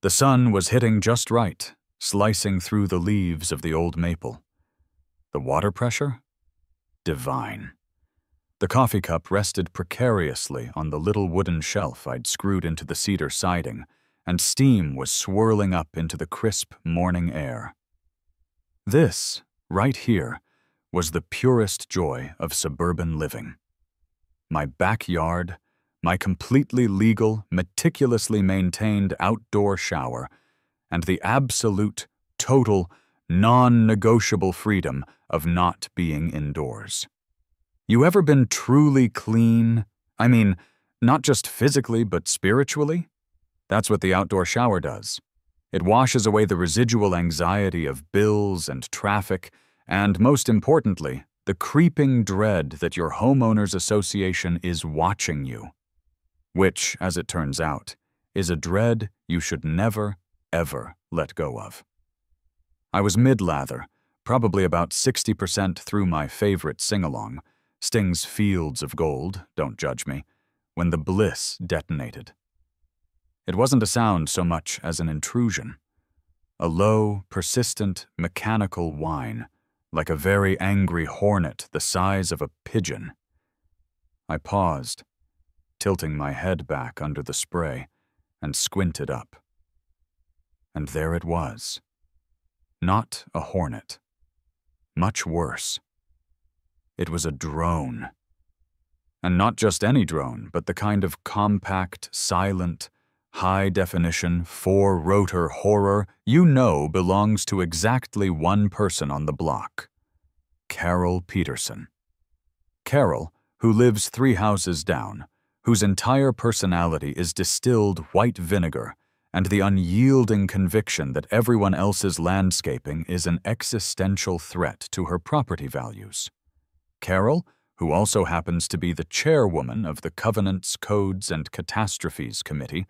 The sun was hitting just right, slicing through the leaves of the old maple. The water pressure? Divine. The coffee cup rested precariously on the little wooden shelf I'd screwed into the cedar siding, and steam was swirling up into the crisp morning air. This, right here, was the purest joy of suburban living. My backyard, my completely legal, meticulously maintained outdoor shower, and the absolute, total, non-negotiable freedom of not being indoors. You ever been truly clean? I mean, not just physically, but spiritually? That's what the outdoor shower does. It washes away the residual anxiety of bills and traffic, and most importantly, the creeping dread that your homeowners association is watching you. Which, as it turns out, is a dread you should never, ever let go of. I was mid-lather, probably about 60% through my favorite sing-along, Sting's Fields of Gold, don't judge me, when the bliss detonated. It wasn't a sound so much as an intrusion. A low, persistent, mechanical whine, like a very angry hornet the size of a pigeon. I paused, tilting my head back under the spray, and squinted up. And there it was. Not a hornet. Much worse. It was a drone. And not just any drone, but the kind of compact, silent, high-definition, four-rotor horror you know belongs to exactly one person on the block. Carol Peterson. Carol, who lives 3 houses down, whose entire personality is distilled white vinegar and the unyielding conviction that everyone else's landscaping is an existential threat to her property values. Carol, who also happens to be the chairwoman of the Covenants, Codes, and Catastrophes Committee,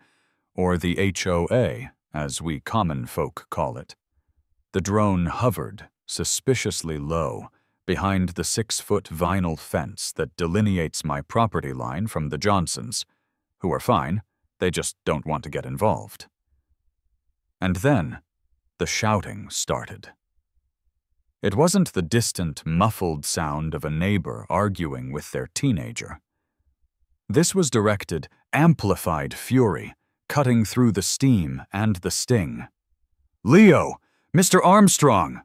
or the HOA, as we common folk call it. The drone hovered, suspiciously low, behind the 6-foot vinyl fence that delineates my property line from the Johnsons, who are fine, they just don't want to get involved. And then, the shouting started. It wasn't the distant, muffled sound of a neighbor arguing with their teenager. This was directed, amplified fury, cutting through the steam and the sting. "Leo! Mr. Armstrong!"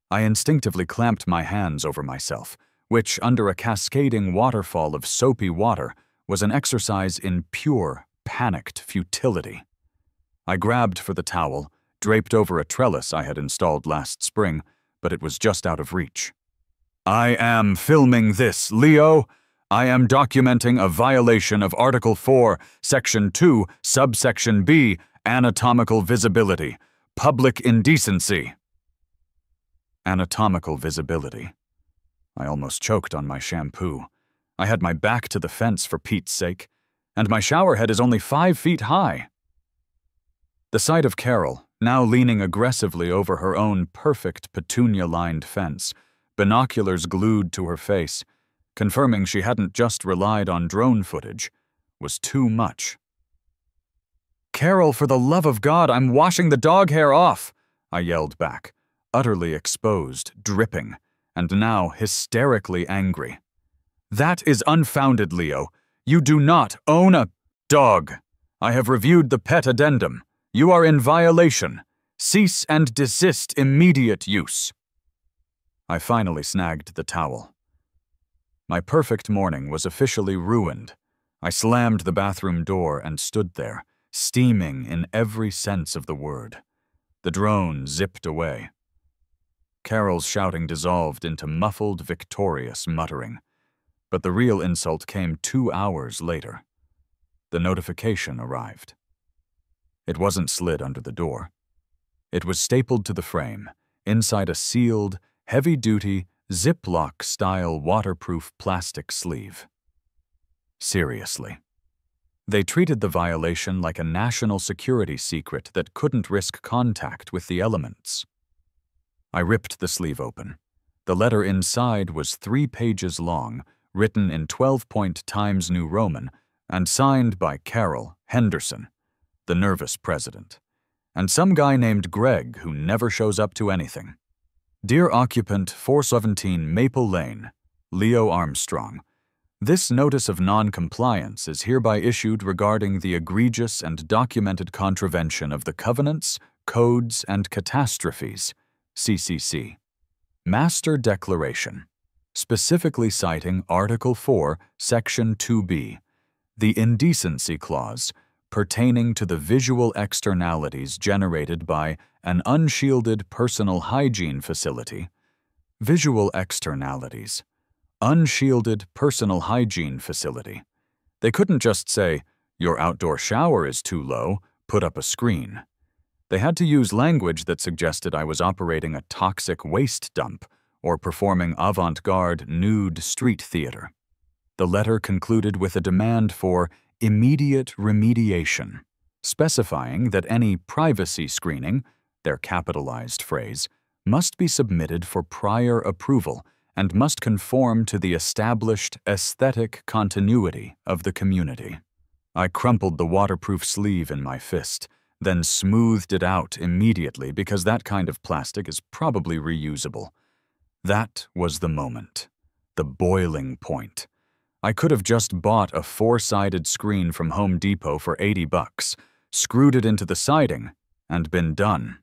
I instinctively clamped my hands over myself, which, under a cascading waterfall of soapy water, was an exercise in pure, panicked futility. I grabbed for the towel, draped over a trellis I had installed last spring, but it was just out of reach. "I am filming this, Leo. I am documenting a violation of Article 4, Section 2, Subsection B, Anatomical Visibility, Public Indecency." Anatomical visibility. I almost choked on my shampoo. I had my back to the fence, for Pete's sake, and my shower head is only 5 feet high. The sight of Carol, now leaning aggressively over her own perfect petunia-lined fence, binoculars glued to her face, confirming she hadn't just relied on drone footage, was too much. "Carol, for the love of God, I'm washing the dog hair off!" I yelled back, utterly exposed, dripping, and now hysterically angry. "That is unfounded, Leo. You do not own a dog. I have reviewed the pet addendum. You are in violation. Cease and desist immediate use." I finally snagged the towel. My perfect morning was officially ruined. I slammed the bathroom door and stood there, steaming in every sense of the word. The drone zipped away. Carol's shouting dissolved into muffled, victorious muttering. But the real insult came 2 hours later. The notification arrived. It wasn't slid under the door. It was stapled to the frame, inside a sealed, heavy-duty, Ziploc-style waterproof plastic sleeve. Seriously. They treated the violation like a national security secret that couldn't risk contact with the elements. I ripped the sleeve open. The letter inside was 3 pages long, written in 12-point Times New Roman, and signed by Carol Henderson, the nervous president, and some guy named Greg who never shows up to anything. Dear Occupant 417 Maple Lane, Leo Armstrong, this notice of non-compliance is hereby issued regarding the egregious and documented contravention of the covenants, codes, and catastrophes, CCC. Master Declaration, specifically citing Article 4, Section 2B, the Indecency Clause, pertaining to the visual externalities generated by an unshielded personal hygiene facility. Visual externalities. Unshielded personal hygiene facility. They couldn't just say, your outdoor shower is too low, put up a screen. They had to use language that suggested I was operating a toxic waste dump or performing avant-garde nude street theater. The letter concluded with a demand for immediate remediation, specifying that any privacy screening, their capitalized phrase, must be submitted for prior approval and must conform to the established aesthetic continuity of the community. I crumpled the waterproof sleeve in my fist, then smoothed it out immediately because that kind of plastic is probably reusable. That was the moment, the boiling point. I could have just bought a 4-sided screen from Home Depot for $80, screwed it into the siding, and been done.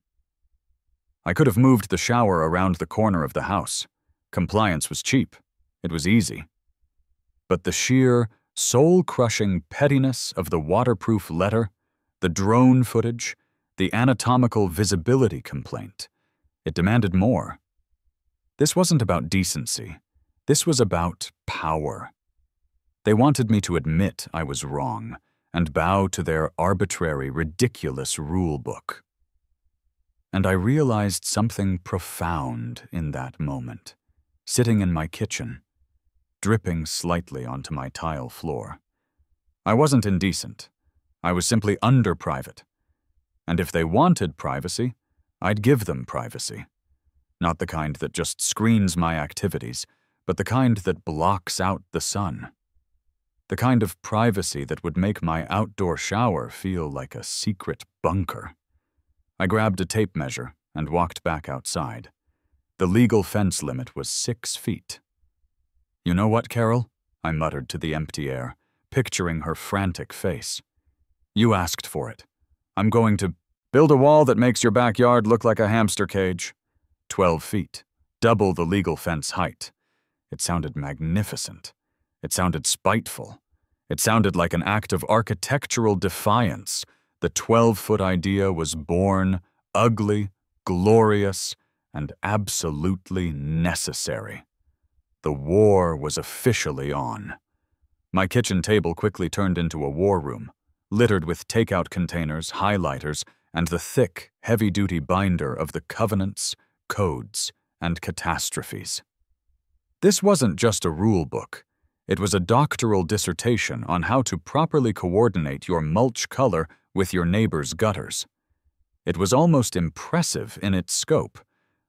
I could have moved the shower around the corner of the house. Compliance was cheap. It was easy. But the sheer, soul-crushing pettiness of the waterproof letter, the drone footage, the anatomical visibility complaint, it demanded more. This wasn't about decency. This was about power. They wanted me to admit I was wrong and bow to their arbitrary, ridiculous rule book. And I realized something profound in that moment, sitting in my kitchen, dripping slightly onto my tile floor. I wasn't indecent. I was simply under-private. And if they wanted privacy, I'd give them privacy. Not the kind that just screens my activities, but the kind that blocks out the sun. The kind of privacy that would make my outdoor shower feel like a secret bunker. I grabbed a tape measure and walked back outside. The legal fence limit was 6 feet. "You know what, Carol?" I muttered to the empty air, picturing her frantic face. "You asked for it. I'm going to build a wall that makes your backyard look like a hamster cage. 12 feet, double the legal fence height." It sounded magnificent. It sounded spiteful. It sounded like an act of architectural defiance. The 12-foot idea was born, ugly, glorious, and absolutely necessary. The war was officially on. My kitchen table quickly turned into a war room, littered with takeout containers, highlighters, and the thick, heavy-duty binder of the covenants, codes, and catastrophes. This wasn't just a rule book. It was a doctoral dissertation on how to properly coordinate your mulch color with your neighbor's gutters. It was almost impressive in its scope,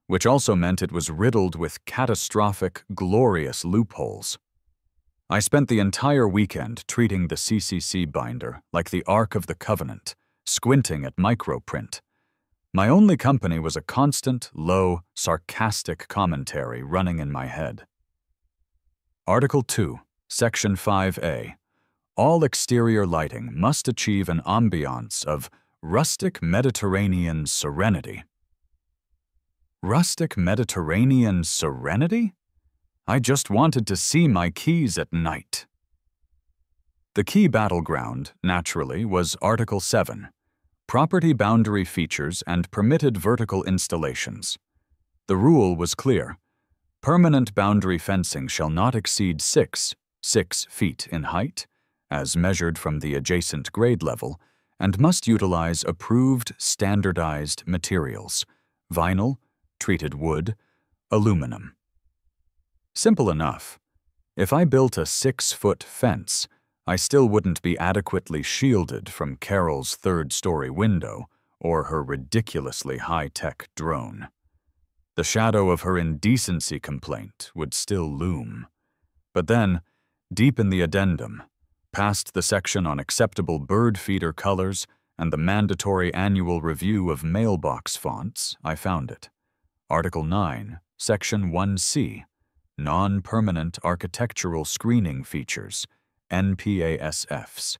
which also meant it was riddled with catastrophic, glorious loopholes. I spent the entire weekend treating the CCC binder like the Ark of the Covenant, squinting at microprint. My only company was a constant, low, sarcastic commentary running in my head. Article 2, Section 5A. All exterior lighting must achieve an ambiance of rustic Mediterranean serenity. Rustic Mediterranean serenity? I just wanted to see my keys at night. The key battleground, naturally, was Article 7, Property Boundary Features and Permitted Vertical Installations. The rule was clear. Permanent boundary fencing shall not exceed 6 feet in height, as measured from the adjacent grade level, and must utilize approved standardized materials: vinyl, treated wood, aluminum. Simple enough. If I built a 6-foot fence, I still wouldn't be adequately shielded from Carol's third-story window or her ridiculously high-tech drone. The shadow of her indecency complaint would still loom. But then, deep in the addendum, past the section on acceptable bird feeder colors and the mandatory annual review of mailbox fonts, I found it. Article 9, Section 1C, Non-Permanent Architectural Screening Features, NPASFs.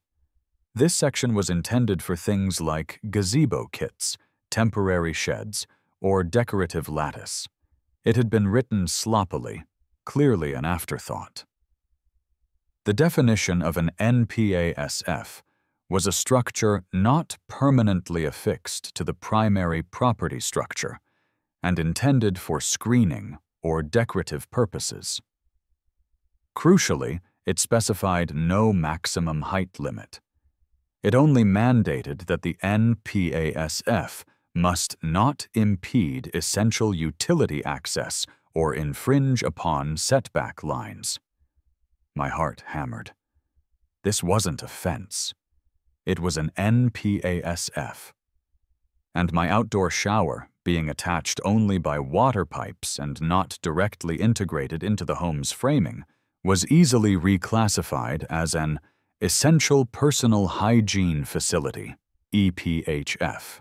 This section was intended for things like gazebo kits, temporary sheds, or decorative lattice. It had been written sloppily, clearly an afterthought. The definition of an NPASF was a structure not permanently affixed to the primary property structure and intended for screening or decorative purposes. Crucially, it specified no maximum height limit. It only mandated that the NPASF must not impede essential utility access or infringe upon setback lines. My heart hammered. This wasn't a fence. It was an NPASF. And my outdoor shower, being attached only by water pipes and not directly integrated into the home's framing, was easily reclassified as an Essential Personal Hygiene Facility, EPHF.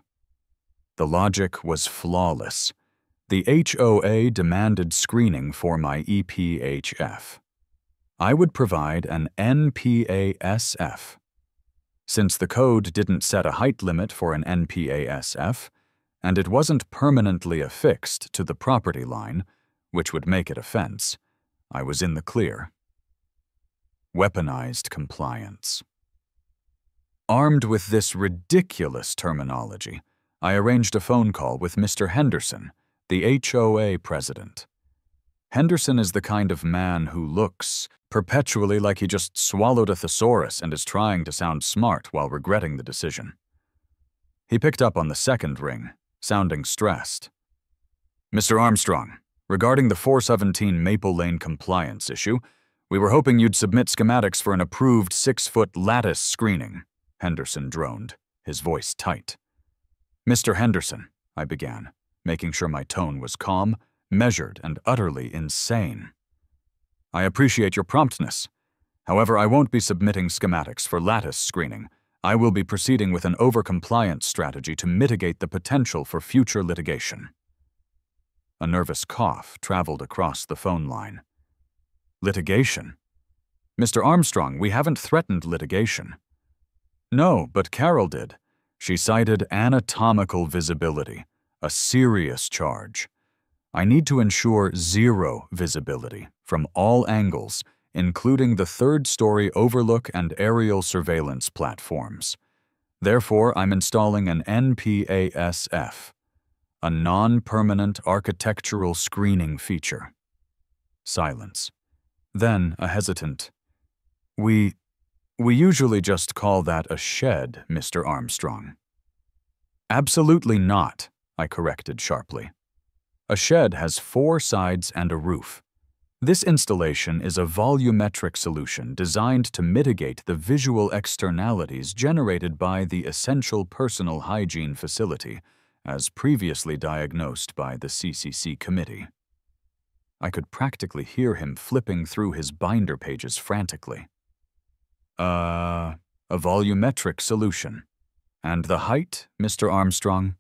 The logic was flawless. The HOA demanded screening for my EPHF. I would provide an NPASF. Since the code didn't set a height limit for an NPASF, and it wasn't permanently affixed to the property line, which would make it a fence, I was in the clear. Weaponized compliance. Armed with this ridiculous terminology, I arranged a phone call with Mr. Henderson, the HOA president. Henderson is the kind of man who looks perpetually like he just swallowed a thesaurus and is trying to sound smart while regretting the decision. He picked up on the second ring, sounding stressed. Mr. Armstrong, regarding the 417 Maple Lane compliance issue, we were hoping you'd submit schematics for an approved 6-foot lattice screening, Henderson droned, his voice tight. Mr. Henderson, I began, making sure my tone was calm, measured, and utterly insane. I appreciate your promptness. However, I won't be submitting schematics for lattice screening. I will be proceeding with an overcompliance strategy to mitigate the potential for future litigation. A nervous cough traveled across the phone line. Litigation? Mr. Armstrong, we haven't threatened litigation. No, but Carol did. She cited anatomical visibility, a serious charge. I need to ensure zero visibility from all angles, including the third-story overlook and aerial surveillance platforms. Therefore, I'm installing an NPASF, a non-permanent architectural screening feature. Silence. Then a hesitant, We usually just call that a shed, Mr. Armstrong. Absolutely not, I corrected sharply. A shed has 4 sides and a roof. This installation is a volumetric solution designed to mitigate the visual externalities generated by the Essential Personal Hygiene Facility, as previously diagnosed by the CCC committee. I could practically hear him flipping through his binder pages frantically. A volumetric solution. And the height, Mr. Armstrong?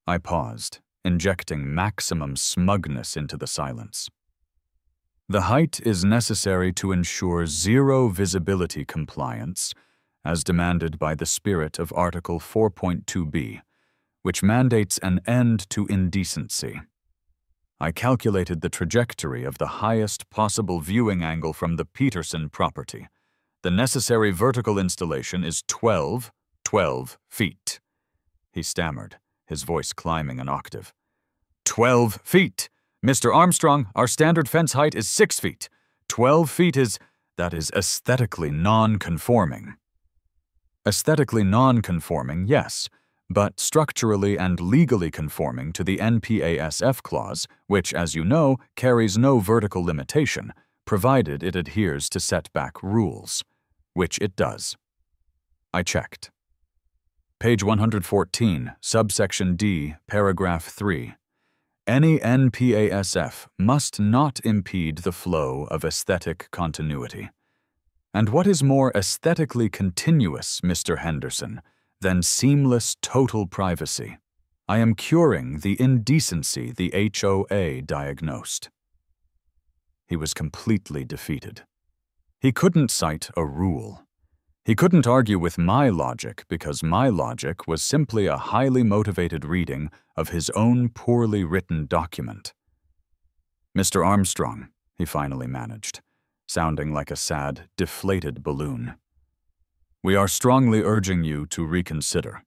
I paused, injecting maximum smugness into the silence. The height is necessary to ensure zero visibility compliance, as demanded by the spirit of Article 4.2b, which mandates an end to indecency. I calculated the trajectory of the highest possible viewing angle from the Peterson property. The necessary vertical installation is 12 feet. He stammered, his voice climbing an octave. 12 feet! Mr. Armstrong, our standard fence height is 6 feet. 12 feet that is aesthetically non-conforming. Aesthetically non-conforming, yes, but structurally and legally conforming to the NPASF clause, which, as you know, carries no vertical limitation, provided it adheres to setback rules, which it does. I checked. Page 114, subsection D, paragraph 3. Any NPASF must not impede the flow of aesthetic continuity. And what is more aesthetically continuous, Mr. Henderson, then seamless total privacy. I am curing the indecency the HOA diagnosed. He was completely defeated. He couldn't cite a rule. He couldn't argue with my logic because my logic was simply a highly motivated reading of his own poorly written document. "Mr. Armstrong," he finally managed, sounding like a sad, deflated balloon. "We are strongly urging you to reconsider.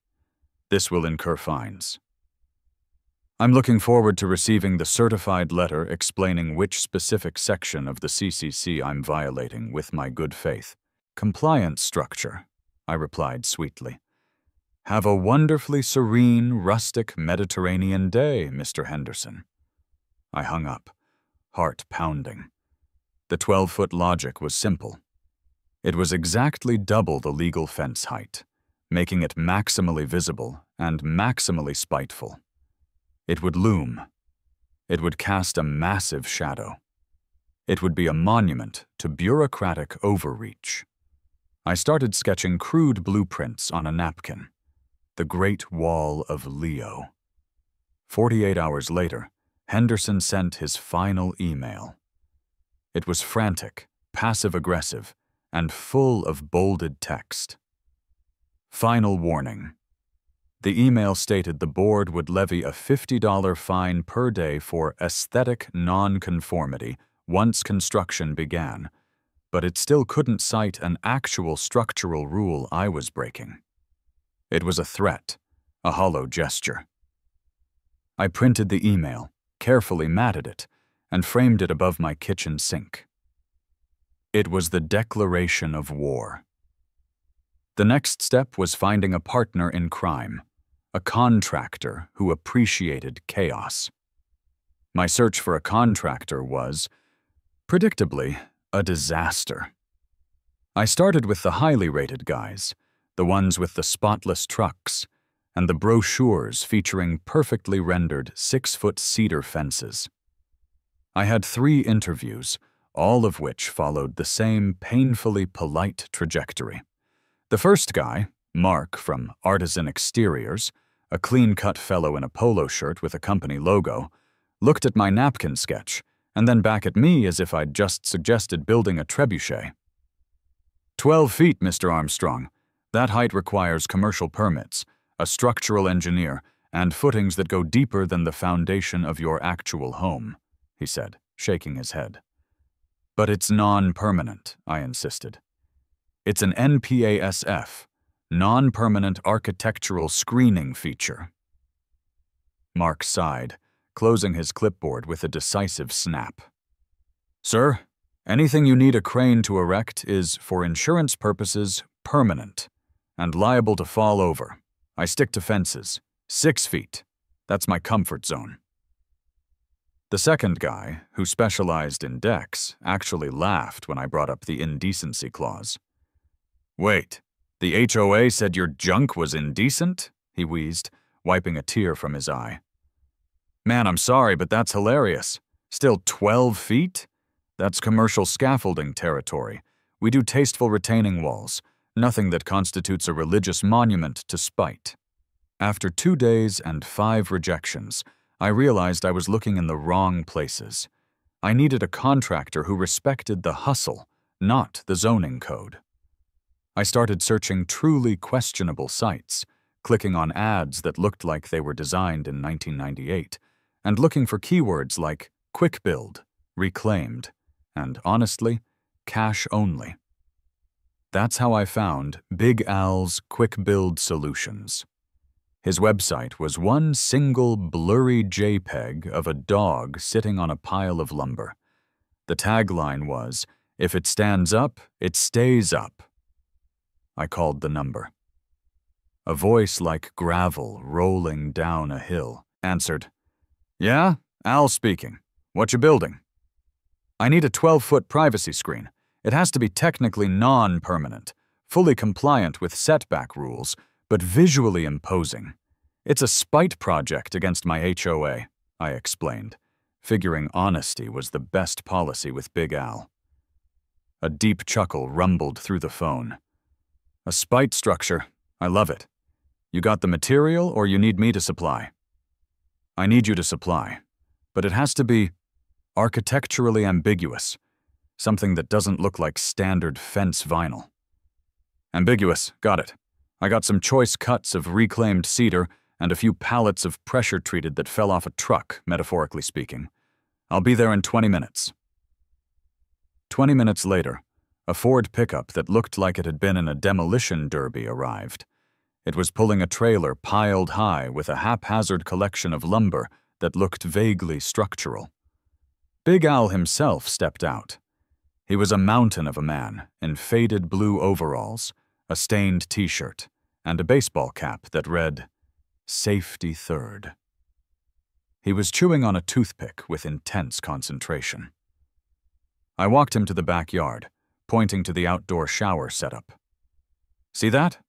This will incur fines. I'm looking forward to receiving the certified letter explaining which specific section of the CCC I'm violating with my good faith. Compliance structure," I replied sweetly. "Have a wonderfully serene, rustic Mediterranean day, Mr. Henderson." I hung up, heart pounding. The 12-foot logic was simple. It was exactly double the legal fence height, making it maximally visible and maximally spiteful. It would loom. It would cast a massive shadow. It would be a monument to bureaucratic overreach. I started sketching crude blueprints on a napkin. The Great Wall of Leo. 48 hours later, Henderson sent his final email. It was frantic, passive-aggressive, and full of bolded text. Final warning. The email stated the board would levy a $50 fine per day for aesthetic non-conformity once construction began, but it still couldn't cite an actual structural rule I was breaking. It was a threat, a hollow gesture. I printed the email, carefully matted it, and framed it above my kitchen sink. It was the declaration of war. The next step was finding a partner in crime, a contractor who appreciated chaos. My search for a contractor was, predictably, a disaster. I started with the highly rated guys, the ones with the spotless trucks, and the brochures featuring perfectly rendered 6-foot cedar fences. I had 3 interviews, all of which followed the same painfully polite trajectory. The first guy, Mark from Artisan Exteriors, a clean-cut fellow in a polo shirt with a company logo, looked at my napkin sketch and then back at me as if I'd just suggested building a trebuchet. 12 feet, Mr. Armstrong. That height requires commercial permits, a structural engineer, and footings that go deeper than the foundation of your actual home," he said, shaking his head. "But it's non-permanent," I insisted. "It's an NPASF, non-permanent architectural screening feature." Mark sighed, closing his clipboard with a decisive snap. "Sir, anything you need a crane to erect is, for insurance purposes, permanent and liable to fall over. I stick to fences, 6 feet. That's my comfort zone." The second guy, who specialized in decks, actually laughed when I brought up the indecency clause. "Wait, the HOA said your junk was indecent?" he wheezed, wiping a tear from his eye. "Man, I'm sorry, but that's hilarious. Still 12 feet? That's commercial scaffolding territory. We do tasteful retaining walls, nothing that constitutes a religious monument to spite." After 2 days and 5 rejections, I realized I was looking in the wrong places. I needed a contractor who respected the hustle, not the zoning code. I started searching truly questionable sites, clicking on ads that looked like they were designed in 1998, and looking for keywords like quick build, reclaimed, and honestly, cash only. That's how I found Big Al's Quick Build Solutions. His website was one single blurry JPEG of a dog sitting on a pile of lumber. The tagline was, "If it stands up, it stays up." I called the number. A voice like gravel rolling down a hill answered, "Yeah, Al speaking. What you building?" "I need a 12-foot privacy screen. It has to be technically non-permanent, fully compliant with setback rules, but visually imposing. It's a spite project against my HOA," I explained, figuring honesty was the best policy with Big Al. A deep chuckle rumbled through the phone. "A spite structure. I love it. You got the material, or you need me to supply? I need you to supply, but it has to be architecturally ambiguous, something that doesn't look like standard fence vinyl. Ambiguous, got it. I got some choice cuts of reclaimed cedar and a few pallets of pressure-treated that fell off a truck, metaphorically speaking. I'll be there in 20 minutes. 20 minutes later, a Ford pickup that looked like it had been in a demolition derby arrived. It was pulling a trailer piled high with a haphazard collection of lumber that looked vaguely structural. Big Al himself stepped out. He was a mountain of a man in faded blue overalls, a stained t-shirt, and a baseball cap that read, "Safety Third." He was chewing on a toothpick with intense concentration. I walked him to the backyard, pointing to the outdoor shower setup. See that?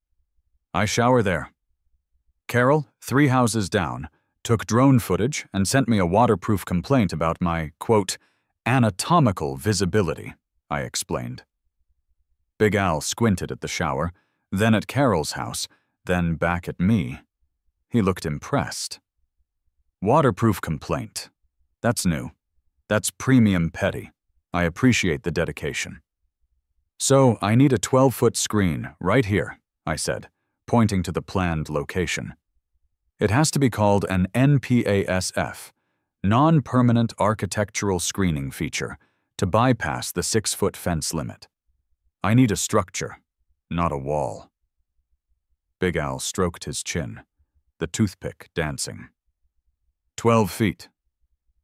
I shower there. Carol, 3 houses down, took drone footage and sent me a waterproof complaint about my, quote, anatomical visibility, I explained. Big Al squinted at the shower, then at Carol's house, then back at me. He looked impressed. Waterproof complaint. That's new. That's premium petty. I appreciate the dedication. So, I need a 12-foot screen right here, I said, pointing to the planned location. It has to be called an NPASF, Non-Permanent Architectural Screening Feature, to bypass the 6-foot fence limit. I need a structure, not a wall. Big Al stroked his chin, the toothpick dancing. 12 feet.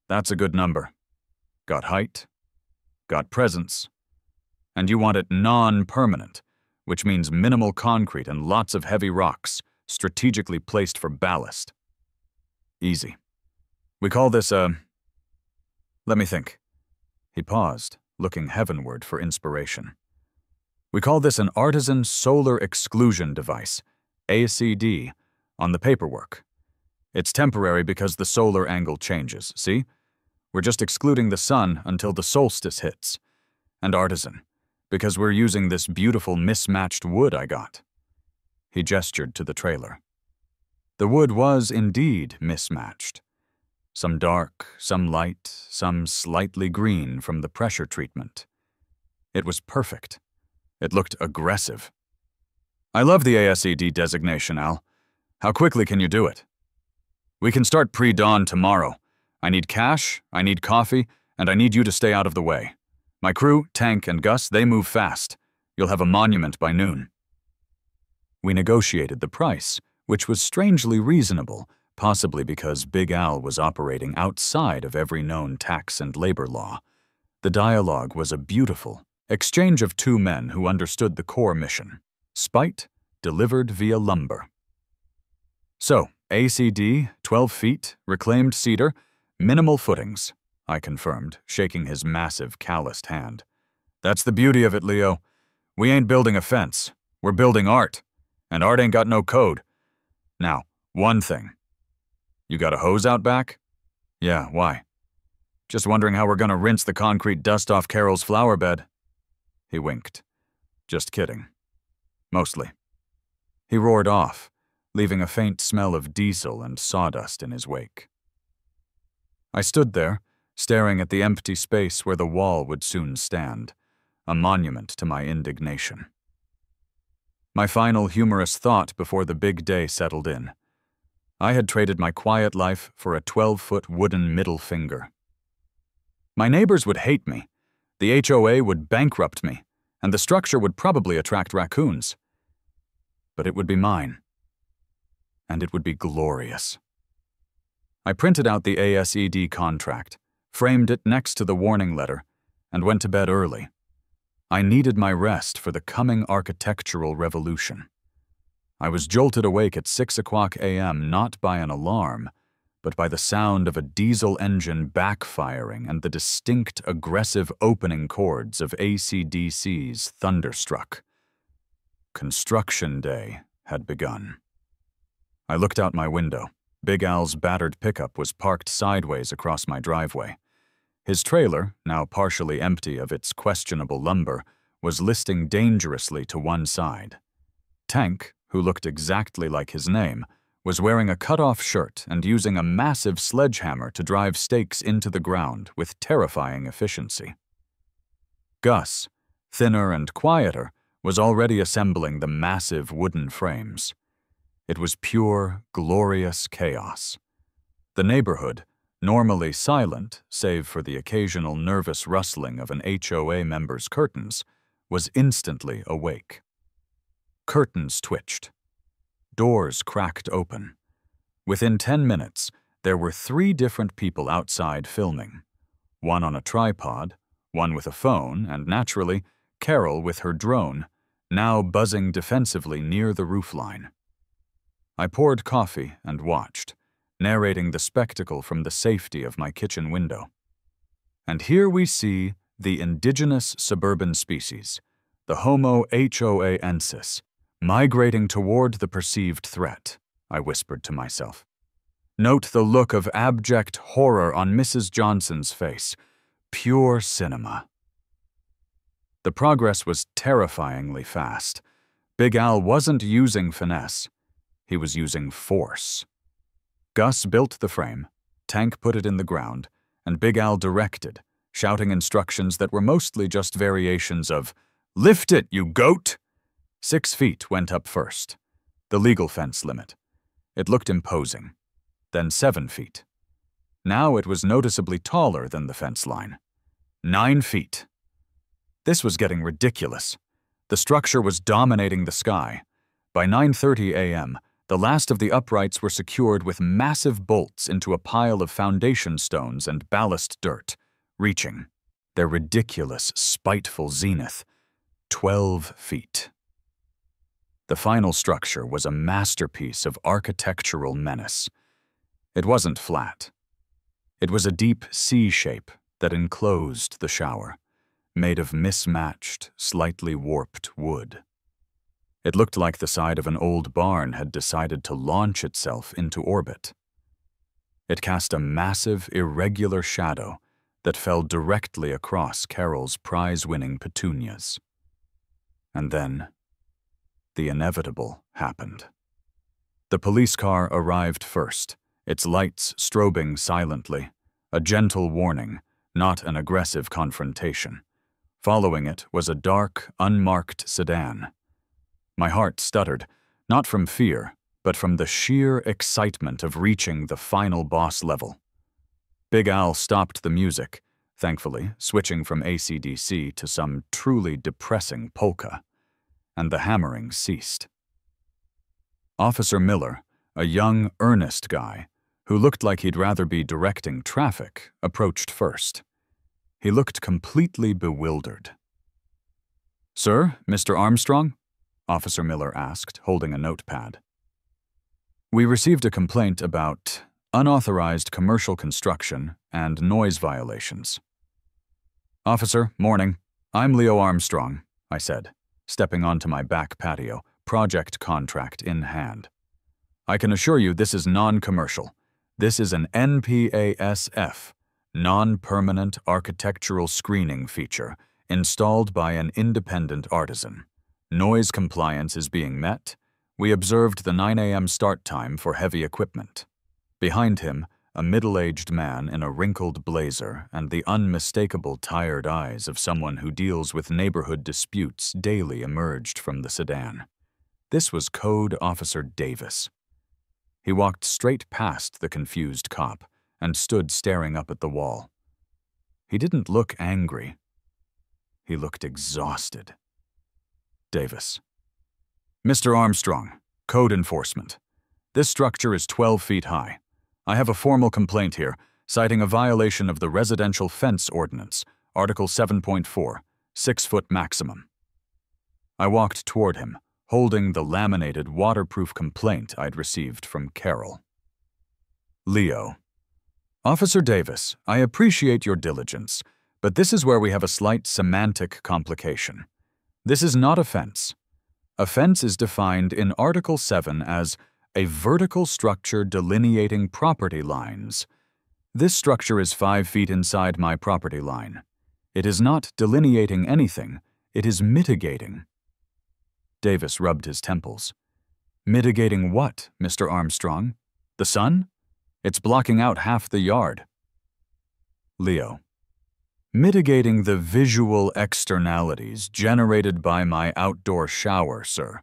That's a good number. Got height, got presence. And you want it non-permanent, which means minimal concrete and lots of heavy rocks, strategically placed for ballast. Easy. We call this a... Let me think. He paused, looking heavenward for inspiration. We call this an Artisan Solar Exclusion Device, ACD, on the paperwork. It's temporary because the solar angle changes, see? We're just excluding the sun until the solstice hits. And artisan, because we're using this beautiful mismatched wood I got. He gestured to the trailer. The wood was indeed mismatched. Some dark, some light, some slightly green from the pressure treatment. It was perfect. It looked aggressive. I love the ASED designation, Al. How quickly can you do it? We can start pre-dawn tomorrow. I need cash, I need coffee, and I need you to stay out of the way. My crew, Tank and Gus, they move fast. You'll have a monument by noon. We negotiated the price, which was strangely reasonable, possibly because Big Al was operating outside of every known tax and labor law. The dialogue was a beautiful exchange of 2 men who understood the core mission. Spite delivered via lumber. So, ACD, 12 feet, reclaimed cedar, minimal footings, I confirmed, shaking his massive, calloused hand. That's the beauty of it, Leo. We ain't building a fence. We're building art. And art ain't got no code. Now, one thing. You got a hose out back? Yeah, why? Just wondering how we're gonna rinse the concrete dust off Carol's flower bed. He winked. Just kidding. Mostly. He roared off, leaving a faint smell of diesel and sawdust in his wake. I stood there, staring at the empty space where the wall would soon stand, a monument to my indignation. My final humorous thought before the big day settled in. I had traded my quiet life for a 12-foot wooden middle finger. My neighbors would hate me, the HOA would bankrupt me, and the structure would probably attract raccoons. But it would be mine. And it would be glorious. I printed out the ASED contract, framed it next to the warning letter, and went to bed early. I needed my rest for the coming architectural revolution. I was jolted awake at 6:00 a.m. not by an alarm, but by the sound of a diesel engine backfiring and the distinct aggressive opening chords of AC/DC's Thunderstruck. Construction day had begun. I looked out my window. Big Al's battered pickup was parked sideways across my driveway. His trailer, now partially empty of its questionable lumber, was listing dangerously to one side. Tank, who looked exactly like his name, was wearing a cut-off shirt and using a massive sledgehammer to drive stakes into the ground with terrifying efficiency. Gus, thinner and quieter, was already assembling the massive wooden frames. It was pure, glorious chaos. The neighborhood, normally silent save for the occasional nervous rustling of an HOA member's curtains, was instantly awake. Curtains twitched. Doors cracked open. Within 10 minutes, there were 3 different people outside filming. One on a tripod, one with a phone, and naturally, Carol with her drone, now buzzing defensively near the roofline. I poured coffee and watched, narrating the spectacle from the safety of my kitchen window. And here we see the indigenous suburban species, the Homo hoaensis, migrating toward the perceived threat, I whispered to myself. Note the look of abject horror on Mrs. Johnson's face. Pure cinema. The progress was terrifyingly fast. Big Al wasn't using finesse. He was using force. Gus built the frame, Tank put it in the ground, and Big Al directed, shouting instructions that were mostly just variations of, "Lift it, you goat!" 6 feet went up first, the legal fence limit. It looked imposing. Then 7 feet. Now it was noticeably taller than the fence line. 9 feet. This was getting ridiculous. The structure was dominating the sky. By 9:30 a.m., the last of the uprights were secured with massive bolts into a pile of foundation stones and ballast dirt, reaching their ridiculous, spiteful zenith, 12 feet. The final structure was a masterpiece of architectural menace. It wasn't flat. It was a deep C shape that enclosed the shower, made of mismatched, slightly warped wood. It looked like the side of an old barn had decided to launch itself into orbit. It cast a massive, irregular shadow that fell directly across Carol's prize-winning petunias. And then, the inevitable happened. The police car arrived first, its lights strobing silently, a gentle warning, not an aggressive confrontation. Following it was a dark, unmarked sedan. My heart stuttered, not from fear, but from the sheer excitement of reaching the final boss level. Big Al stopped the music, thankfully switching from AC/DC to some truly depressing polka, and the hammering ceased. Officer Miller, a young, earnest guy, who looked like he'd rather be directing traffic, approached first. He looked completely bewildered. "Sir, Mr. Armstrong?" Officer Miller asked, holding a notepad. "We received a complaint about unauthorized commercial construction and noise violations." "Officer, morning. I'm Leo Armstrong," I said, stepping onto my back patio, project contract in hand. "I can assure you this is non-commercial. This is an NPASF, non-permanent architectural screening feature installed by an independent artisan. Noise compliance is being met. We observed the 9 a.m. start time for heavy equipment." Behind him, a middle-aged man in a wrinkled blazer and the unmistakable tired eyes of someone who deals with neighborhood disputes daily emerged from the sedan. This was Code Officer Davis. He walked straight past the confused cop and stood staring up at the wall. He didn't look angry. He looked exhausted. Davis. "Mr. Armstrong, Code Enforcement. This structure is 12 feet high. I have a formal complaint here, citing a violation of the Residential Fence Ordinance, Article 7.4, 6-foot maximum." I walked toward him, holding the laminated, waterproof complaint I'd received from Carol. Leo. "Officer Davis, I appreciate your diligence, but this is where we have a slight semantic complication. This is not a fence. A fence is defined in Article 7 as a vertical structure delineating property lines. This structure is 5 feet inside my property line. It is not delineating anything, it is mitigating." Davis rubbed his temples. Mitigating what, Mr. Armstrong? The sun? It's blocking out half the yard. Leo. Mitigating the visual externalities generated by my outdoor shower, sir.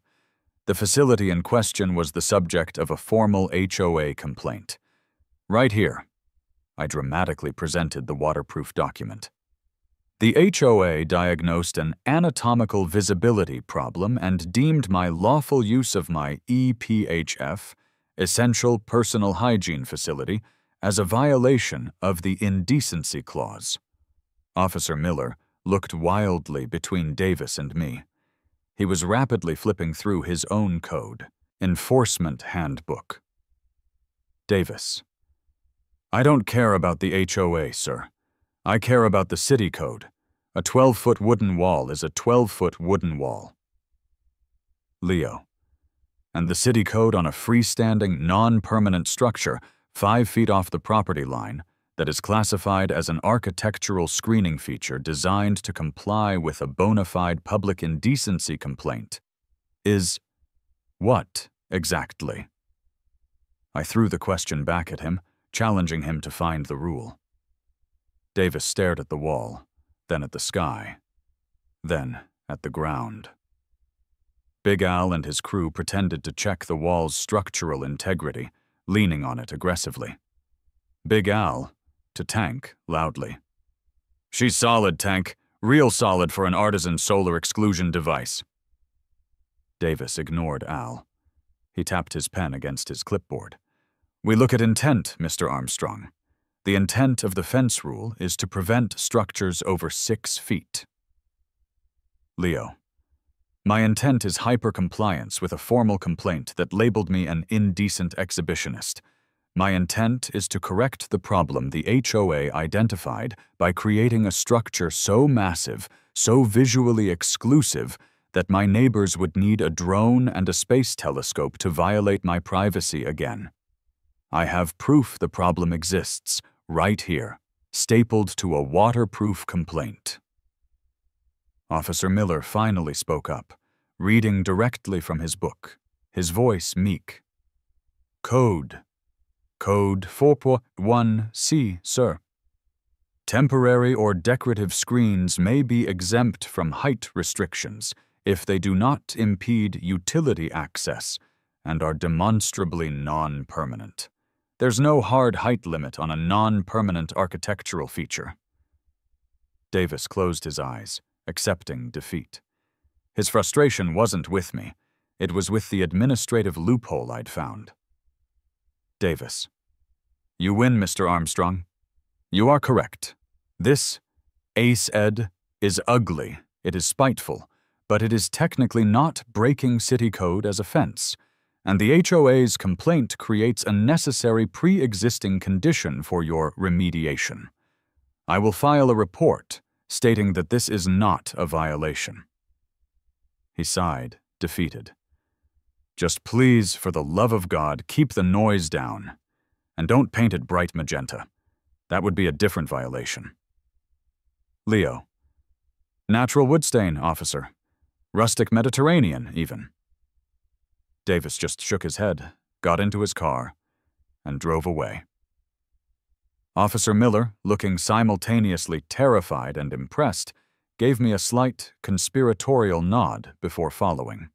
The facility in question was the subject of a formal HOA complaint. Right here. I dramatically presented the waterproof document. The HOA diagnosed an anatomical visibility problem and deemed my lawful use of my EPHF, Essential Personal Hygiene Facility, as a violation of the Indecency Clause. Officer Miller looked wildly between Davis and me. He was rapidly flipping through his own code, Enforcement Handbook. Davis. I don't care about the HOA, sir. I care about the city code. A 12-foot wooden wall is a 12-foot wooden wall. Leo. And the city code on a freestanding, non-permanent structure 5 feet off the property line that is classified as an architectural screening feature designed to comply with a bona fide public indecency complaint is what, exactly? I threw the question back at him, challenging him to find the rule. Davis stared at the wall, then at the sky, then at the ground. Big Al and his crew pretended to check the wall's structural integrity, leaning on it aggressively. Big Al, to Tank, loudly. She's solid, Tank. Real solid for an artisan solar exclusion device. Davis ignored Al. He tapped his pen against his clipboard. We look at intent, Mr. Armstrong. The intent of the fence rule is to prevent structures over 6 feet. Leo. My intent is hyper-compliance with a formal complaint that labeled me an indecent exhibitionist. My intent is to correct the problem the HOA identified by creating a structure so massive, so visually exclusive, that my neighbors would need a drone and a space telescope to violate my privacy again. I have proof the problem exists, right here, stapled to a waterproof complaint. Officer Miller finally spoke up, reading directly from his book, his voice meek. Code 4.1c, sir. Temporary or decorative screens may be exempt from height restrictions if they do not impede utility access and are demonstrably non-permanent. There's no hard height limit on a non-permanent architectural feature. Davis closed his eyes, accepting defeat. His frustration wasn't with me. It was with the administrative loophole I'd found. Davis. You win, Mr. Armstrong. You are correct. This ACE-ED is ugly, it is spiteful, but it is technically not breaking city code as offense, and the HOA's complaint creates a necessary pre-existing condition for your remediation. I will file a report stating that this is not a violation. He sighed, defeated. Just please, for the love of God, keep the noise down. And don't paint it bright magenta. That would be a different violation. Leo. Natural wood stain, officer. Rustic Mediterranean, even. Davis just shook his head, got into his car, and drove away. Officer Miller, looking simultaneously terrified and impressed, gave me a slight, conspiratorial nod before following.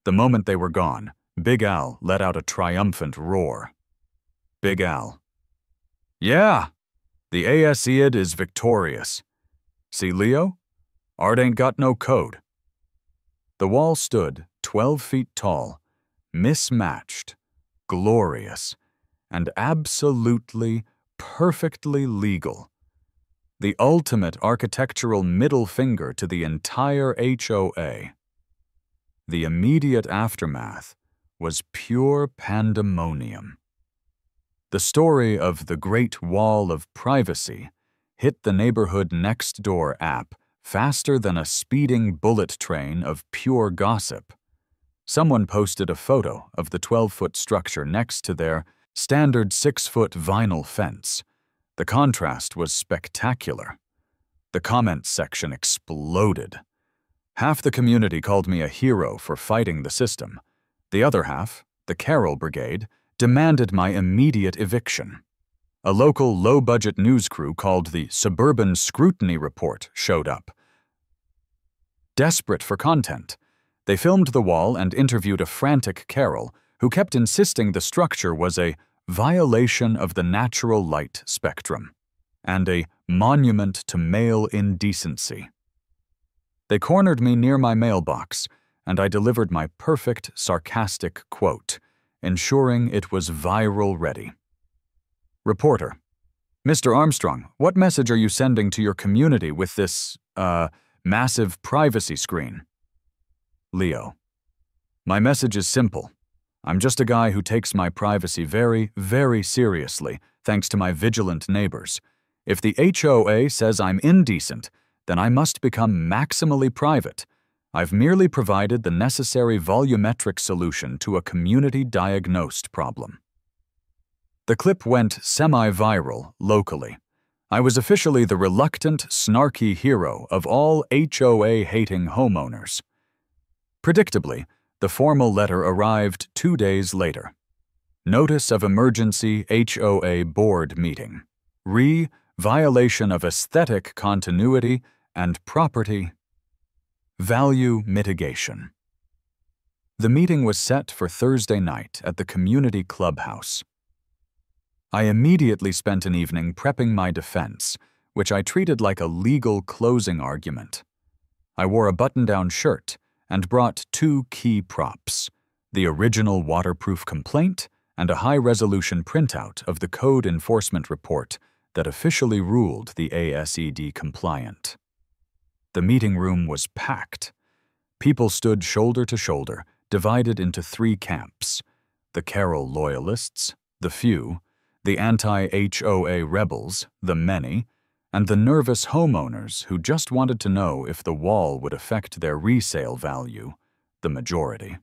The moment they were gone, Big Al let out a triumphant roar. Big Al. Yeah, the ACE-ED is victorious. See, Leo? Art ain't got no code. The wall stood 12 feet tall, mismatched, glorious, and absolutely, perfectly legal. The ultimate architectural middle finger to the entire HOA. The immediate aftermath was pure pandemonium. The story of the Great Wall of Privacy hit the neighborhood next door app faster than a speeding bullet train of pure gossip. Someone posted a photo of the 12-foot structure next to their standard 6-foot vinyl fence. The contrast was spectacular. The comments section exploded. Half the community called me a hero for fighting the system. The other half, the Carroll Brigade, demanded my immediate eviction. A local low-budget news crew called the Suburban Scrutiny Report showed up. Desperate for content, they filmed the wall and interviewed a frantic Carroll who kept insisting the structure was a violation of the natural light spectrum and a monument to male indecency. They cornered me near my mailbox, and I delivered my perfect, sarcastic quote, ensuring it was viral ready. Reporter: Mr. Armstrong, what message are you sending to your community with this, massive privacy screen? Leo: My message is simple. I'm just a guy who takes my privacy very, very seriously, thanks to my vigilant neighbors. If the HOA says I'm indecent, then I must become maximally private. I've merely provided the necessary volumetric solution to a community-diagnosed problem. The clip went semi-viral locally. I was officially the reluctant, snarky hero of all HOA-hating homeowners. Predictably, the formal letter arrived 2 days later. Notice of emergency HOA board meeting. Violation of aesthetic continuity and property value mitigation. The meeting was set for Thursday night at the community clubhouse. I immediately spent an evening prepping my defense, which I treated like a legal closing argument. I wore a button-down shirt and brought 2 key props: the original waterproof complaint and a high-resolution printout of the code enforcement report that officially ruled the ASED compliant. The meeting room was packed. People stood shoulder to shoulder, divided into 3 camps: the Carroll loyalists, the few, the anti-HOA rebels, the many, and the nervous homeowners who just wanted to know if the wall would affect their resale value, the majority.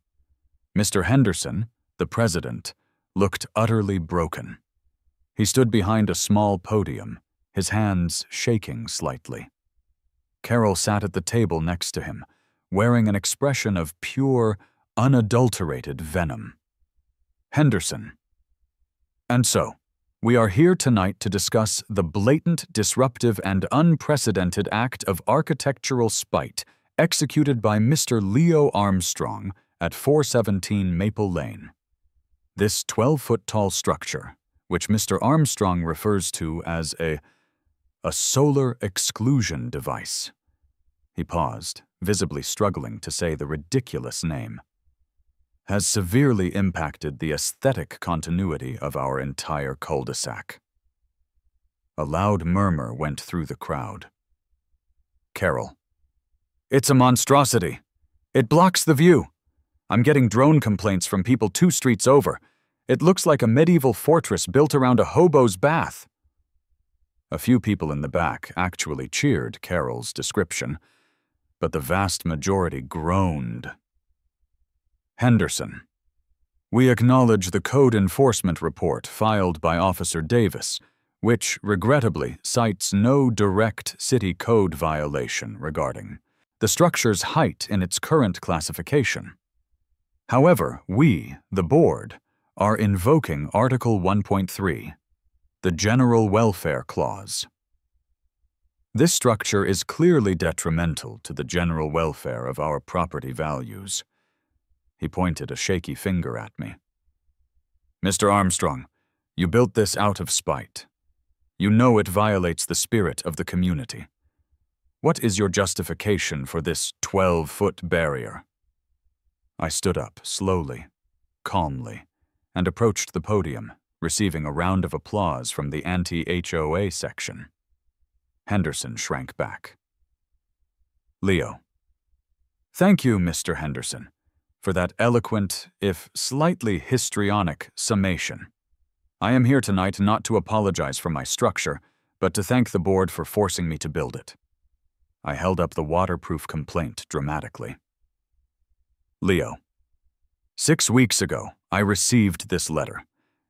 Mr. Henderson, the president, looked utterly broken. He stood behind a small podium, his hands shaking slightly. Carroll sat at the table next to him, wearing an expression of pure, unadulterated venom. Henderson: And so, we are here tonight to discuss the blatant, disruptive, and unprecedented act of architectural spite executed by Mr. Leo Armstrong at 417 Maple Lane. This 12-foot-tall structure, which Mr. Armstrong refers to as a solar exclusion device. He paused, visibly struggling to say the ridiculous name. Has severely impacted the aesthetic continuity of our entire cul-de-sac. A loud murmur went through the crowd. Carroll: It's a monstrosity. It blocks the view. I'm getting drone complaints from people 2 streets over. It looks like a medieval fortress built around a hobo's bath. A few people in the back actually cheered Carroll's description, but the vast majority groaned. Henderson: We acknowledge the code enforcement report filed by Officer Davis, which, regrettably, cites no direct city code violation regarding the structure's height in its current classification. However, we, the board, are invoking Article 1.3, the General Welfare Clause. This structure is clearly detrimental to the general welfare of our property values. He pointed a shaky finger at me. Mr. Armstrong, you built this out of spite. You know it violates the spirit of the community. What is your justification for this 12-foot barrier? I stood up slowly, calmly, and approached the podium, receiving a round of applause from the anti-HOA section. Henderson shrank back. Leo: Thank you, Mr. Henderson, for that eloquent, if slightly histrionic, summation. I am here tonight not to apologize for my structure, but to thank the board for forcing me to build it. I held up the waterproof complaint dramatically. Leo: 6 weeks ago, I received this letter.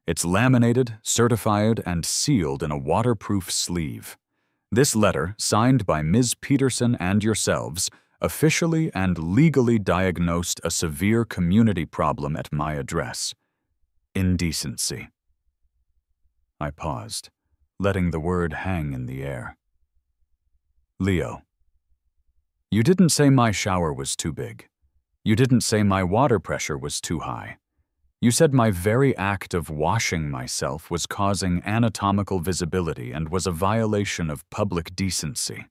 It's laminated, certified, and sealed in a waterproof sleeve. This letter, signed by Ms. Peterson and yourselves, officially and legally diagnosed a severe community problem at my address: indecency. I paused, letting the word hang in the air. Leo, you didn't say my shower was too big. You didn't say my water pressure was too high. You said my very act of washing myself was causing anatomical visibility and was a violation of public decency.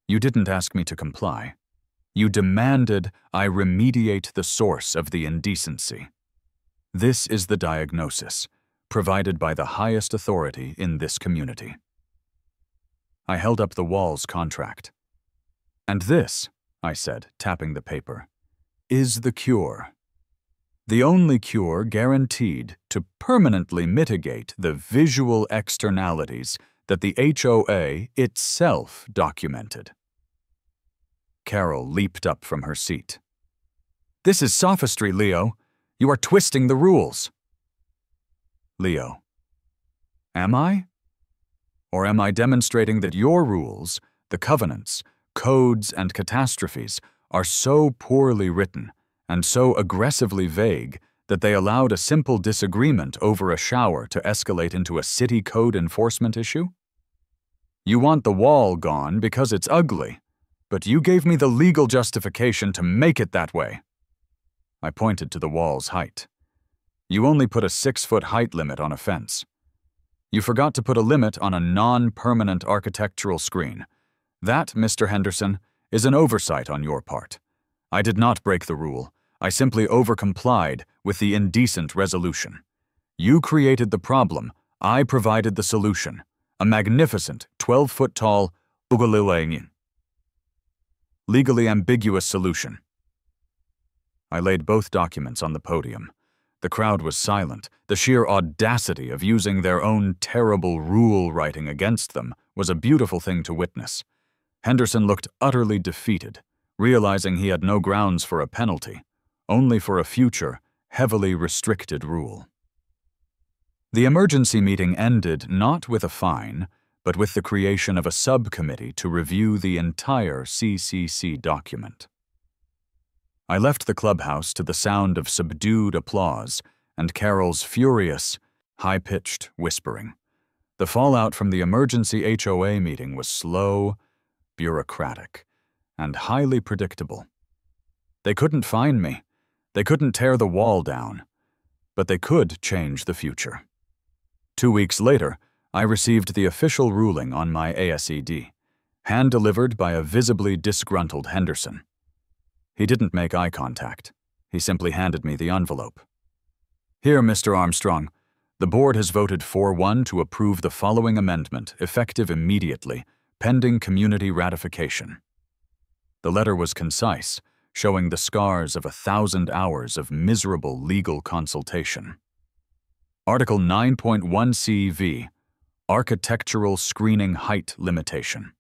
You didn't ask me to comply. You demanded I remediate the source of the indecency. This is the diagnosis, provided by the highest authority in this community. I held up the wall's contract. And this, I said, tapping the paper, is the cure. The only cure guaranteed to permanently mitigate the visual externalities that the HOA itself documented. Carol leaped up from her seat. This is sophistry, Leo. You are twisting the rules. Leo, am I? Or am I demonstrating that your rules, the covenants, codes, and catastrophes are so poorly written and so aggressively vague that they allowed a simple disagreement over a shower to escalate into a city code enforcement issue? You want the wall gone because it's ugly, but you gave me the legal justification to make it that way. I pointed to the wall's height. You only put a 6-foot height limit on a fence. You forgot to put a limit on a non-permanent architectural screen. That, Mr. Henderson, is an oversight on your part. I did not break the rule. I simply overcomplied with the indecent resolution. You created the problem. I provided the solution. A magnificent 12-foot-tall legally ambiguous solution. I laid both documents on the podium. The crowd was silent. The sheer audacity of using their own terrible rule writing against them was a beautiful thing to witness. Henderson looked utterly defeated, realizing he had no grounds for a penalty, only for a future, heavily restricted rule. The emergency meeting ended not with a fine, but with the creation of a subcommittee to review the entire CCC document. I left the clubhouse to the sound of subdued applause and Carol's furious, high-pitched whispering. The fallout from the emergency HOA meeting was slow, bureaucratic, and highly predictable. They couldn't find me. They couldn't tear the wall down. But they could change the future. 2 weeks later, I received the official ruling on my ASED, hand-delivered by a visibly disgruntled Henderson. He didn't make eye contact. He simply handed me the envelope. Here, Mr. Armstrong, the board has voted 4-1 to approve the following amendment, effective immediately, pending community ratification. The letter was concise, showing the scars of 1,000 hours of miserable legal consultation. Article 9.1 Architectural Screening Height Limitation.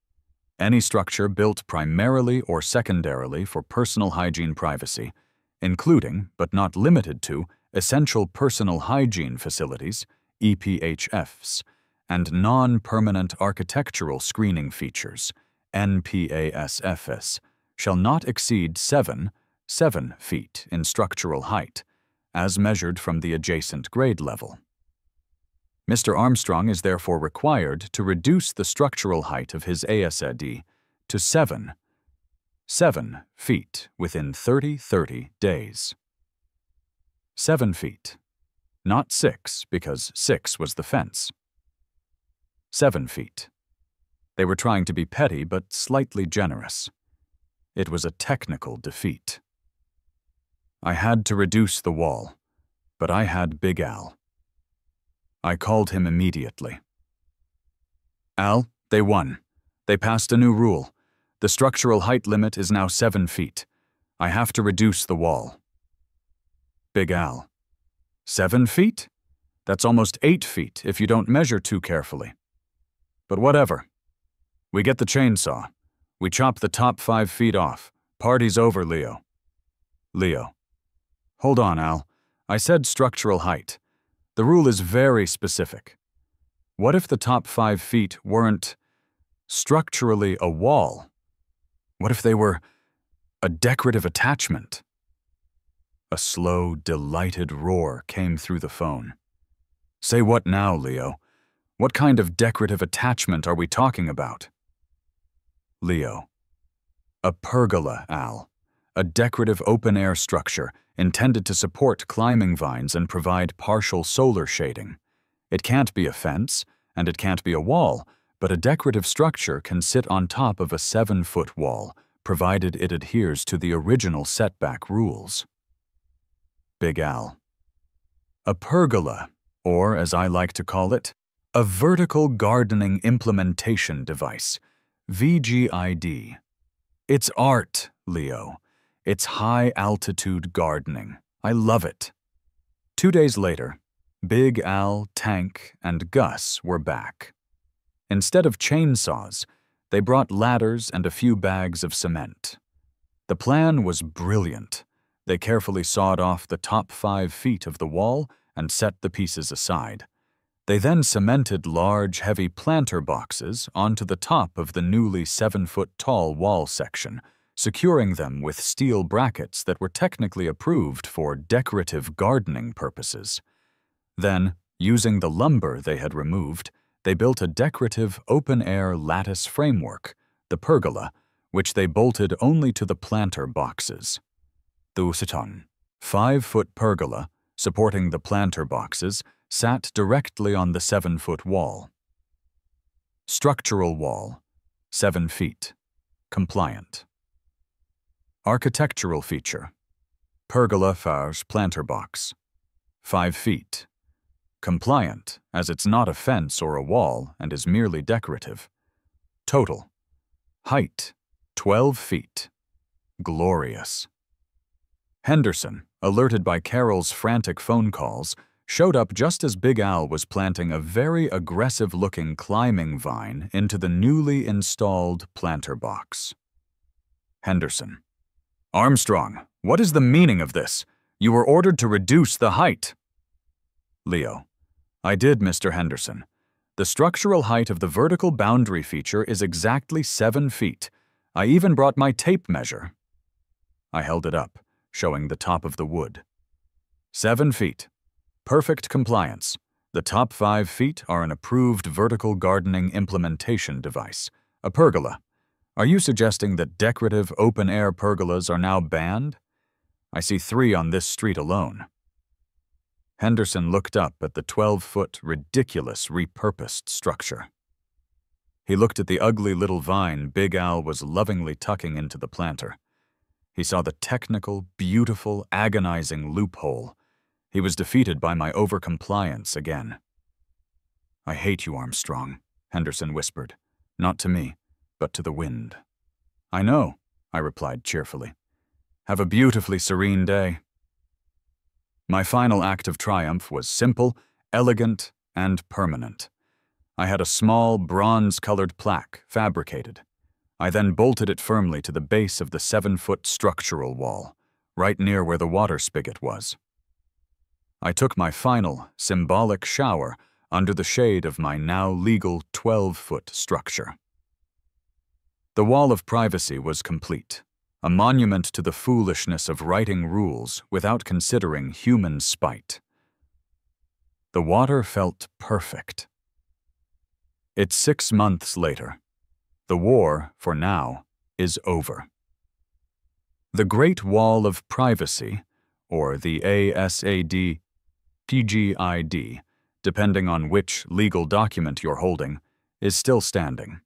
Any structure built primarily or secondarily for personal hygiene privacy, including, but not limited to, essential personal hygiene facilities, EPHFs, and non-permanent architectural screening features, NPASFs, shall not exceed 7 feet in structural height, as measured from the adjacent grade level. Mr. Armstrong is therefore required to reduce the structural height of his ASED to 7 feet within 30 days. 7 feet, not 6, because 6 was the fence. 7 feet. They were trying to be petty but slightly generous. It was a technical defeat. I had to reduce the wall, but I had Big Al. I called him immediately. Al, they won. They passed a new rule. The structural height limit is now 7 feet. I have to reduce the wall. Big Al. 7 feet? That's almost 8 feet if you don't measure too carefully. But whatever. We get the chainsaw. We chop the top 5 feet off. Party's over, Leo. Leo. Hold on, Al. I said structural height. The rule is very specific. What if the top 5 feet weren't structurally a wall? What if they were A decorative attachment. A slow, delighted roar came through the phone. Say what now, Leo? What kind of decorative attachment are we talking about? Leo. A pergola, Al. A decorative open-air structure intended to support climbing vines and provide partial solar shading. It can't be a fence, and it can't be a wall, but a decorative structure can sit on top of a 7-foot wall, provided it adheres to the original setback rules. Big Al. A pergola, or as I like to call it, a vertical gardening implementation device, VGID. It's art, Leo. It's high-altitude gardening. I love it. 2 days later, Big Al, Tank, and Gus were back. Instead of chainsaws, they brought ladders and a few bags of cement. The plan was brilliant. They carefully sawed off the top 5 feet of the wall and set the pieces aside. They then cemented large, heavy planter boxes onto the top of the newly 7-foot-tall wall section, securing them with steel brackets that were technically approved for decorative gardening purposes. Then, using the lumber they had removed, they built a decorative open-air lattice framework, the pergola, which they bolted only to the planter boxes. The 5-foot pergola, supporting the planter boxes, sat directly on the 7-foot wall. Structural wall, 7 feet, compliant. Architectural feature, pergola phage planter box, 5 feet. Compliant, as it's not a fence or a wall and is merely decorative. Total. Height, 12 feet. Glorious. Henderson, alerted by Carol's frantic phone calls, showed up just as Big Al was planting a very aggressive-looking climbing vine into the newly installed planter box. Henderson. Armstrong, what is the meaning of this? You were ordered to reduce the height. Leo. I did, Mr. Henderson. The structural height of the vertical boundary feature is exactly 7 feet. I even brought my tape measure. I held it up, showing the top of the wood. 7 feet. Perfect compliance. The top 5 feet are an approved vertical gardening implementation device, a pergola. Are you suggesting that decorative open-air pergolas are now banned? I see 3 on this street alone. Henderson looked up at the 12-foot, ridiculous, repurposed structure. He looked at the ugly little vine Big Al was lovingly tucking into the planter. He saw the technical, beautiful, agonizing loophole. He was defeated by my overcompliance again. I hate you, Armstrong, Henderson whispered. Not to me, but to the wind. I know, I replied cheerfully. Have a beautifully serene day. My final act of triumph was simple, elegant, and permanent. I had a small, bronze-colored plaque fabricated. I then bolted it firmly to the base of the 7-foot structural wall, right near where the water spigot was. I took my final, symbolic shower under the shade of my now legal 12-foot structure. The wall of privacy was complete, a monument to the foolishness of writing rules without considering human spite. The water felt perfect. It's 6 months later. The war, for now, is over. The Great Wall of Privacy, or the ASAD PGID, depending on which legal document you're holding, is still standing.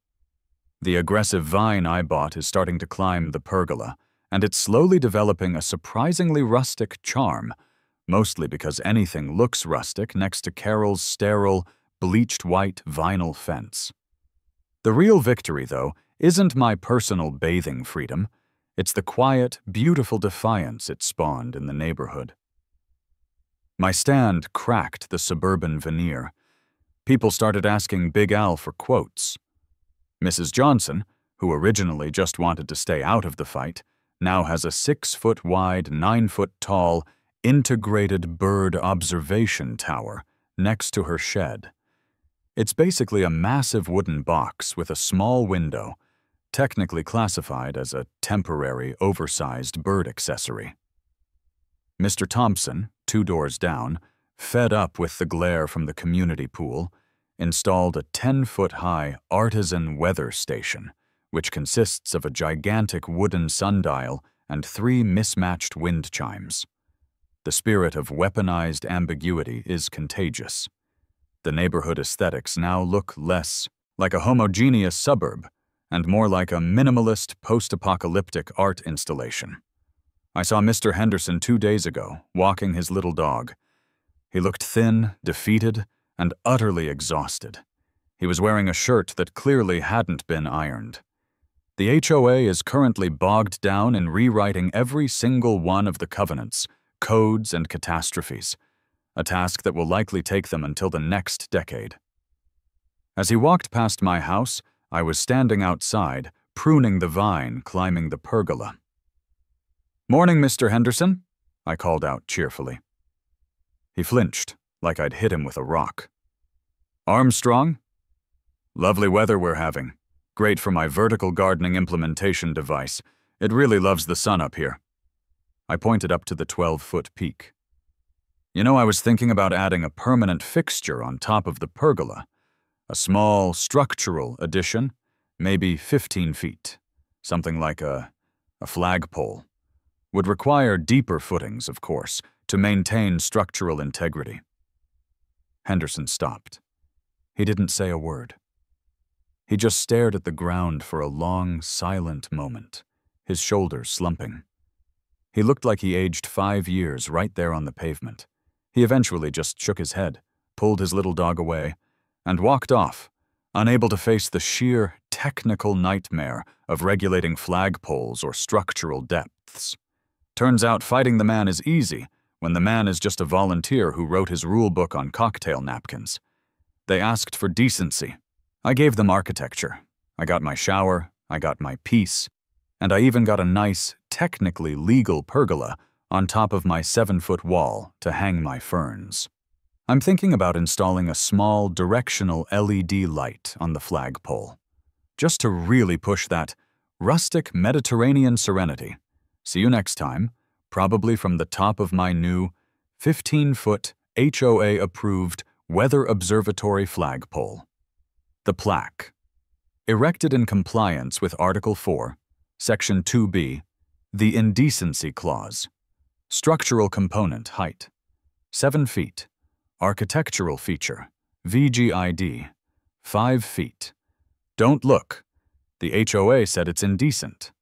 The aggressive vine I bought is starting to climb the pergola, and it's slowly developing a surprisingly rustic charm, mostly because anything looks rustic next to Carol's sterile, bleached white vinyl fence. The real victory, though, isn't my personal bathing freedom. It's the quiet, beautiful defiance it spawned in the neighborhood. My stand cracked the suburban veneer. People started asking Big Al for quotes. Mrs. Johnson, who originally just wanted to stay out of the fight, now has a 6-foot-wide, 9-foot-tall, integrated bird observation tower next to her shed. It's basically a massive wooden box with a small window, technically classified as a temporary, oversized bird accessory. Mr. Thompson, 2 doors down, fed up with the glare from the community pool, installed a 10-foot-high artisan weather station, which consists of a gigantic wooden sundial and 3 mismatched wind chimes. The spirit of weaponized ambiguity is contagious. The neighborhood aesthetics now look less like a homogeneous suburb and more like a minimalist post-apocalyptic art installation. I saw Mr. Henderson 2 days ago, walking his little dog. He looked thin, defeated, and utterly exhausted. He was wearing a shirt that clearly hadn't been ironed. The HOA is currently bogged down in rewriting every single one of the covenants, codes, and catastrophes, a task that will likely take them until the next decade. As he walked past my house, I was standing outside, pruning the vine climbing the pergola. "Morning, Mr. Henderson," I called out cheerfully. He flinched, like I'd hit him with a rock. "Armstrong? Lovely weather we're having. Great for my vertical gardening implementation device. It really loves the sun up here." I pointed up to the 12-foot peak. "You know, I was thinking about adding a permanent fixture on top of the pergola. A small, structural addition, maybe 15 feet. Something like a flagpole. Would require deeper footings, of course, to maintain structural integrity." Henderson stopped. He didn't say a word. He just stared at the ground for a long, silent moment, his shoulders slumping. He looked like he aged 5 years right there on the pavement. He eventually just shook his head, pulled his little dog away, and walked off, unable to face the sheer technical nightmare of regulating flagpoles or structural depths. Turns out fighting the man is easy when the man is just a volunteer who wrote his rule book on cocktail napkins. They asked for decency. I gave them architecture. I got my shower, I got my peace, and I even got a nice, technically legal pergola on top of my 7-foot wall to hang my ferns. I'm thinking about installing a small directional LED light on the flagpole, just to really push that rustic Mediterranean serenity. See you next time, probably from the top of my new 15-foot HOA-approved weather observatory flagpole. The plaque. Erected in compliance with Article 4, Section 2B, the Indecency Clause. Structural component height, 7 feet. Architectural feature, VGID, 5 feet. Don't look. The HOA said it's indecent.